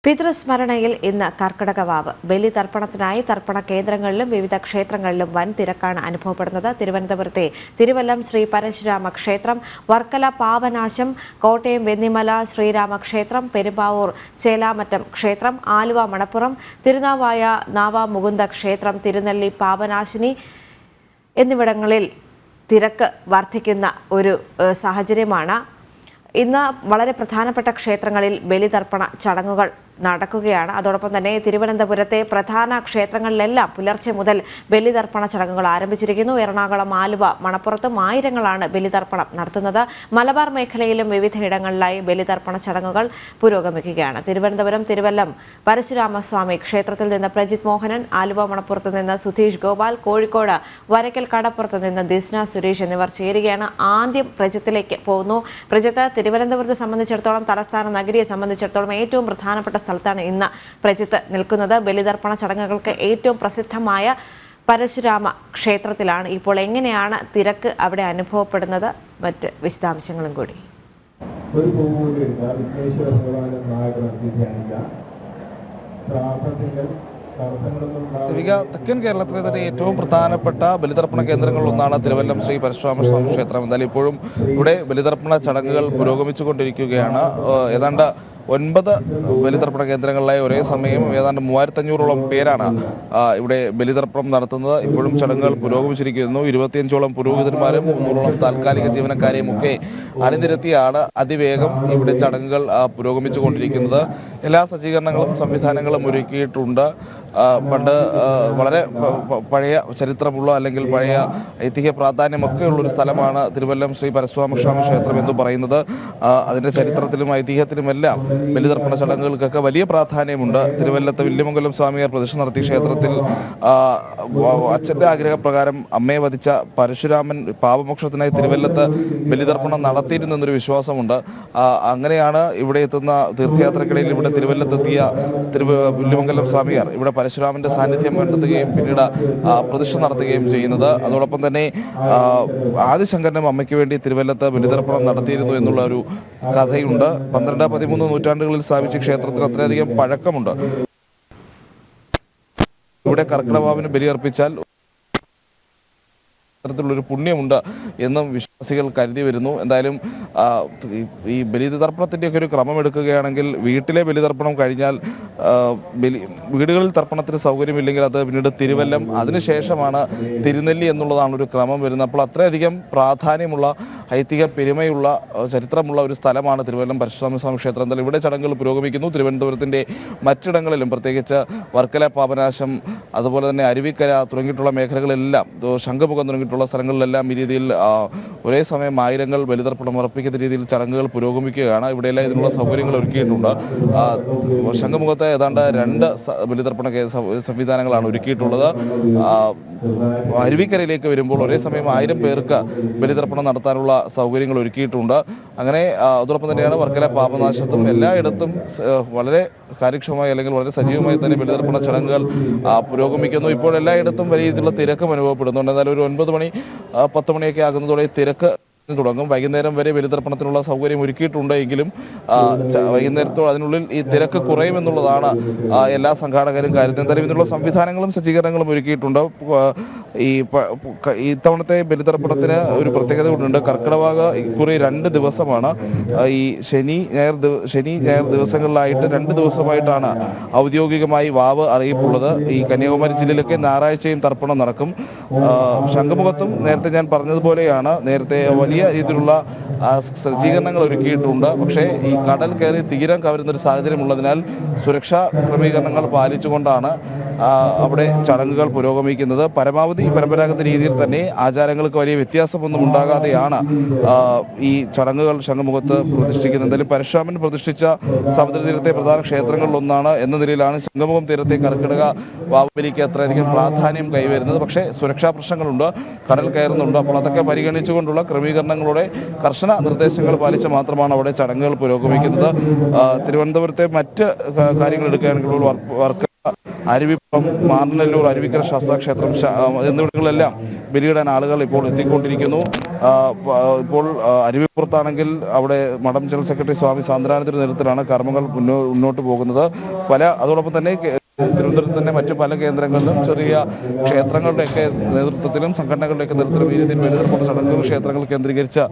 പിതൃസ്മരണയിൽ ഇന്ന് കർക്കിടകവാവ്. ബലിതർപ്പണത്തിനായി തർപ്പണ കേന്ദ്രങ്ങളിലും വിവിധ ക്ഷേത്രങ്ങളിലും വൻ തിരക്കാണ് അനുഭവപ്പെടുന്നത്. തിരുവനന്തപുരത്തെ തിരുവല്ലം ശ്രീ പരശുരാമ ക്ഷേത്രം, വർക്കല പാപനാശം, കോട്ടയം വെന്നിമല ശ്രീരാമക്ഷേത്രം, പെരുമ്പാവൂർ ചേലാമറ്റം ക്ഷേത്രം, ആലുവ മണപ്പുറം, തിരുനാവായ നാവാമുകുന്ദ ക്ഷേത്രം, തിരുനെല്ലി പാപനാശിനി എന്നിവിടങ്ങളിൽ തിരക്ക് വർദ്ധിക്കുന്ന ഒരു സാഹചര്യമാണ്. ഇന്ന് വളരെ പ്രധാനപ്പെട്ട ക്ഷേത്രങ്ങളിൽ ബലിതർപ്പണ ചടങ്ങുകൾ നടക്കുകയാണ്. അതോടൊപ്പം തന്നെ തിരുവനന്തപുരത്തെ പ്രധാന ക്ഷേത്രങ്ങളിലെല്ലാം പുലർച്ചെ മുതൽ ബലിതർപ്പണ ചടങ്ങുകൾ ആരംഭിച്ചിരിക്കുന്നു. എറണാകുളം, ആലുവ, മണപ്പുറത്തും ആയിരങ്ങളാണ് ബലിതർപ്പണം നടത്തുന്നത്. മലബാർ മേഖലയിലും വിവിധയിടങ്ങളിലായി ബലിതർപ്പണ ചടങ്ങുകൾ പുരോഗമിക്കുകയാണ്. തിരുവനന്തപുരം തിരുവല്ലം പരശുരാമസ്വാമി ക്ഷേത്രത്തിൽ നിന്ന് പ്രജിത് മോഹനൻ, ആലുവ മണപ്പുറത്ത് നിന്ന് സുധീഷ് ഗോപാൽ, കോഴിക്കോട് വരക്കൽ കടപ്പുറത്ത് നിന്ന് ദിസ്ന സുരേഷ് എന്നിവർ ചേരുകയാണ്. ആദ്യം പ്രജിത്തിലേക്ക് പോകുന്നു. പ്രജിത്ത്, തിരുവനന്തപുരത്തെ സംബന്ധിച്ചിടത്തോളം, തലസ്ഥാന നഗരിയെ സംബന്ധിച്ചിടത്തോളം ഏറ്റവും പ്രധാനപ്പെട്ട സ്ഥലത്താണ് ഇന്ന് പ്രജിത്ത് നിൽക്കുന്നത്. ബലിതർപ്പണ ചടങ്ങുകൾക്ക് ഏറ്റവും പ്രസിദ്ധമായ പരശുരാമ ക്ഷേത്രത്തിലാണ്. ഇപ്പോൾ എങ്ങനെയാണ് തിരക്ക് അവിടെ അനുഭവപ്പെടുന്നത്? മറ്റ് വിശദാംശങ്ങളും കൂടി. തെക്കൻ കേരളത്തിലെ തന്നെ ഏറ്റവും പ്രധാനപ്പെട്ട ബലിതർപ്പണ കേന്ദ്രങ്ങളിലൊന്നാണ് തിരുവല്ലം ശ്രീ പരശുരാമസ്വാമി ക്ഷേത്രം. എന്തായാലും ഇപ്പോഴും ഇവിടെ ബലിതർപ്പണ ചടങ്ങുകൾ പുരോഗമിച്ചുകൊണ്ടിരിക്കുകയാണ്. ഏതാണ്ട് 9 ബലിതർപ്പണ കേന്ദ്രങ്ങളിലായി ഒരേ സമയം ഏതാണ്ട് 3500ഓളം പേരാണ് ഇവിടെ ബലിതർപ്പണം നടത്തുന്നത്. ഇപ്പോഴും ചടങ്ങുകൾ പുരോഗമിച്ചിരിക്കുന്നു. 25ഓളം പുരോഹിതന്മാരും 300ഓളം താൽക്കാലിക ജീവനക്കാരെയും ഒക്കെ അണിനിരത്തിയാണ് അതിവേഗം ഇവിടെ ചടങ്ങുകൾ പുരോഗമിച്ചുകൊണ്ടിരിക്കുന്നത്. എല്ലാ സജ്ജീകരണങ്ങളും സംവിധാനങ്ങളും ഒരുക്കിയിട്ടുണ്ട്. പണ്ട് വളരെ പഴയ ചരിത്രമുള്ള അല്ലെങ്കിൽ പഴയ ഐതിഹ്യ പ്രാധാന്യമൊക്കെ ഉള്ളൊരു സ്ഥലമാണ് തിരുവല്ലം ശ്രീ പരശുരാമസ്വാമി ക്ഷേത്രം എന്ന് പറയുന്നത്. അതിൻ്റെ ചരിത്രത്തിലും ഐതിഹ്യത്തിലുമെല്ലാം ബലിതർപ്പണ ചടങ്ങുകൾക്കൊക്കെ വലിയ പ്രാധാന്യമുണ്ട്. തിരുവല്ലത്തെ വില്യമംഗലം സ്വാമിയാർ പ്രതിഷ്ഠ നടത്തിയ ക്ഷേത്രത്തിൽ അച്ഛൻ്റെ ആഗ്രഹപ്രകാരം അമ്മയെ വധിച്ച പരശുരാമൻ പാപമോക്ഷത്തിനായി തിരുവല്ലത്ത് ബലിതർപ്പണം നടത്തിയിരുന്നൊരു വിശ്വാസമുണ്ട്. അങ്ങനെയാണ് ഇവിടെ എത്തുന്ന തീർത്ഥയാത്രക്കിടയിൽ ഇവിടെ തിരുവല്ലത്തെത്തിയ വില്യമംഗലം സ്വാമിയാർ ഇവിടെ പരശുരാമന്റെ സാന്നിധ്യം കണ്ടെത്തുകയും പിന്നീട് പ്രതിഷ്ഠ നടത്തുകയും ചെയ്യുന്നത്. അതോടൊപ്പം തന്നെ ആദിശങ്കരനും അമ്മയ്ക്ക് വേണ്ടി തിരുവല്ലത്ത് ബലിതർപ്പണം നടത്തിയിരുന്നു എന്നുള്ള ഒരു കഥയുണ്ട്. 12-13 നൂറ്റാണ്ടുകളിൽ സ്ഥാപിച്ച ക്ഷേത്രത്തിന് അത്രയധികം പഴക്കമുണ്ട്. ഇവിടെ കർക്കിടകവാവിന് ബലിയർപ്പിച്ചാൽ ൊരു പുണ്യമുണ്ട് എന്നും വിശ്വാസികൾ കരുതി വരുന്നു. എന്തായാലും ഈ ബലിതർപ്പണത്തിൻ്റെയൊക്കെ ഒരു ക്രമം എടുക്കുകയാണെങ്കിൽ വീട്ടിലെ ബലിതർപ്പണം കഴിഞ്ഞാൽ വീടുകളിൽ തർപ്പണത്തിന് സൗകര്യമില്ലെങ്കിൽ അത് പിന്നീട് തിരുവല്ലം, അതിനുശേഷമാണ് തിരുനെല്ലി എന്നുള്ളതാണ് ഒരു ക്രമം വരുന്നത്. അപ്പോൾ അത്രയധികം പ്രാധാന്യമുള്ള ഐതിഹ്യ പെരുമയുള്ള ചരിത്രമുള്ള ഒരു സ്ഥലമാണ് തിരുവല്ലം പരശുരാമസ്വാമി ക്ഷേത്രം. എന്തായാലും ഇവിടെ ചടങ്ങുകൾ പുരോഗമിക്കുന്നു. തിരുവനന്തപുരത്തിൻ്റെ മറ്റിടങ്ങളിലും, പ്രത്യേകിച്ച് വർക്കല പാപനാശം, അതുപോലെ തന്നെ അരുവിക്കര തുടങ്ങിയിട്ടുള്ള മേഖലകളിലെല്ലാം, ശംഖുമുഖം തുടങ്ങിയിട്ടുള്ള സ്ഥലങ്ങളിലെല്ലാം ഈ രീതിയിൽ ഒരേ സമയം ആയിരങ്ങൾ ബലിതർപ്പണം ഉറപ്പിക്കുന്ന രീതിയിൽ ചടങ്ങുകൾ പുരോഗമിക്കുകയാണ്. ഇവിടെയെല്ലാം ഇതിനുള്ള സൗകര്യങ്ങൾ ഒരുക്കിയിട്ടുണ്ട്. ശംഖുമുഖത്ത് ഏതാണ്ട് 2 ബലിതർപ്പണ സംവിധാനങ്ങളാണ് ഒരുക്കിയിട്ടുള്ളത്. അരുവിക്കരയിലേക്ക് വരുമ്പോൾ ഒരേ സമയം 1000 പേർക്ക് ബലിതർപ്പണം നടത്താനുള്ള സൗകര്യങ്ങൾ ഒരുക്കിയിട്ടുണ്ട്. അങ്ങനെ അതോടൊപ്പം തന്നെയാണ് വർക്കല പാപനാശത്തും എല്ലായിടത്തും വളരെ കാര്യക്ഷമമായി അല്ലെങ്കിൽ വളരെ സജീവമായി തന്നെ ബലിതർപ്പണ ചടങ്ങുകൾ പുരോഗമിക്കുന്നു. ഇപ്പോൾ എല്ലായിടത്തും വലിയ രീതിയിലുള്ള തിരക്കും അനുഭവപ്പെടുന്നുണ്ട്. എന്നാലും ഒരു 9 മണി 10 മണിയൊക്കെ ആകുന്നതോടെ തിരക്ക് തുടങ്ങും. വൈകുന്നേരം വരെ ബലിതർപ്പണത്തിനുള്ള സൗകര്യം ഒരുക്കിയിട്ടുണ്ട് എങ്കിലും വൈകുന്നേരത്തോടെ അതിനുള്ളിൽ ഈ തിരക്ക് കുറയുമെന്നുള്ളതാണ് എല്ലാ സംഘാടകരും കരുതുന്നത്. എന്തായാലും ഇതിനുള്ള സംവിധാനങ്ങളും സജ്ജീകരണങ്ങളും ഒരുക്കിയിട്ടുണ്ട്. ഈ തവണത്തെ ബലിതർപ്പണത്തിന് ഒരു പ്രത്യേകത കൊണ്ടുണ്ട്. കർക്കിടക ഇക്കുറി 2 ദിവസമാണ്. ഈ ശനി ഞായർ ദിവസങ്ങളിലായിട്ട് 2 ദിവസമായിട്ടാണ് ഔദ്യോഗികമായി വാവ് അറിയിപ്പുള്ളത്. ഈ കന്യാകുമാരി ജില്ലയിലൊക്കെ ഞായറാഴ്ചയും തർപ്പണം നടക്കും. ശംഖുമുഖത്തും നേരത്തെ ഞാൻ പറഞ്ഞതുപോലെയാണ്. നേരത്തെ വലിയ രീതിയിലുള്ള സജ്ജീകരണങ്ങൾ ഒരുക്കിയിട്ടുണ്ട്. പക്ഷേ ഈ കടൽ കയറി തീരം കവരുന്നൊരു സാഹചര്യം ഉള്ളതിനാൽ സുരക്ഷാ ക്രമീകരണങ്ങൾ പാലിച്ചുകൊണ്ടാണ് അവിടെ ചടങ്ങുകൾ പുരോഗമിക്കുന്നത്. പരമാവധി പരമ്പരാഗത രീതിയിൽ തന്നെ ആചാരങ്ങൾക്ക് വലിയ വ്യത്യാസമൊന്നും ഉണ്ടാകാതെയാണ് ഈ ചടങ്ങുകൾ ശംഖുമുഖത്ത് പ്രതിഷ്ഠിക്കുന്നത്. എന്തായാലും പരശുരാമൻ പ്രതിഷ്ഠിച്ച സമുദ്രതീരത്തെ പ്രധാന ക്ഷേത്രങ്ങളിലൊന്നാണ് എന്ന നിലയിലാണ് ശംഖുമുഖം തീരത്തെ കർക്കിടക വാവുബലിക്ക് അത്രയധികം പ്രാധാന്യം കൈവരുന്നത്. പക്ഷേ സുരക്ഷാ പ്രശ്നങ്ങളുണ്ട്, കടൽ കയറുന്നുണ്ട്. അപ്പോൾ അതൊക്കെ പരിഗണിച്ചുകൊണ്ടുള്ള ക്രമീകരണങ്ങളുടെ കർശന നിർദ്ദേശങ്ങൾ പാലിച്ച് മാത്രമാണ് അവിടെ ചടങ്ങുകൾ പുരോഗമിക്കുന്നത്. തിരുവനന്തപുരത്തെ മറ്റ് കാര്യങ്ങൾ എടുക്കുകയാണെങ്കിൽ അരുവിപ്പുറം, മാറനല്ലൂർ, അരുവിക്കര ശാസ്താക്ഷേത്രം എന്നിവിടങ്ങളിലെല്ലാം ബലിയിടാൻ ആളുകൾ ഇപ്പോൾ എത്തിക്കൊണ്ടിരിക്കുന്നു. ഇപ്പോൾ അരുവിപ്പുറത്താണെങ്കിൽ അവിടെ മഠം ജനറൽ സെക്രട്ടറി സ്വാമി സാന്ദ്രാനന്ദന്റെ നേതൃത്വത്തിലാണ് കർമ്മങ്ങൾ മുന്നോട്ട് പോകുന്നത്. അതോടൊപ്പം തന്നെ തിരുവനന്തപുരത്ത് തന്നെ മറ്റു പല കേന്ദ്രങ്ങളിലും ചെറിയ ക്ഷേത്രങ്ങളുടെയൊക്കെ നേതൃത്വത്തിലും സംഘടനകളുടെയൊക്കെ നേതൃത്വത്തിലും ഈ രീതിയിൽ ബലിതർപ്പണ ചടങ്ങുകൾ ക്ഷേത്രങ്ങൾ കേന്ദ്രീകരിച്ച്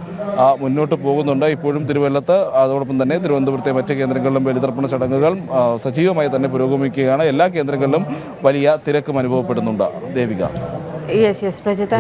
മുന്നോട്ട് പോകുന്നുണ്ട്. ഇപ്പോഴും തിരുവല്ലത്ത് അതോടൊപ്പം തന്നെ തിരുവനന്തപുരത്തെ മറ്റ് കേന്ദ്രങ്ങളിലും ബലിതർപ്പണ ചടങ്ങുകൾ സജീവമായി തന്നെ പുരോഗമിക്കുകയാണ്. എല്ലാ കേന്ദ്രങ്ങളിലും വലിയ തിരക്കും അനുഭവപ്പെടുന്നുണ്ട്. ദേവിക. യെസ് പ്രജിത.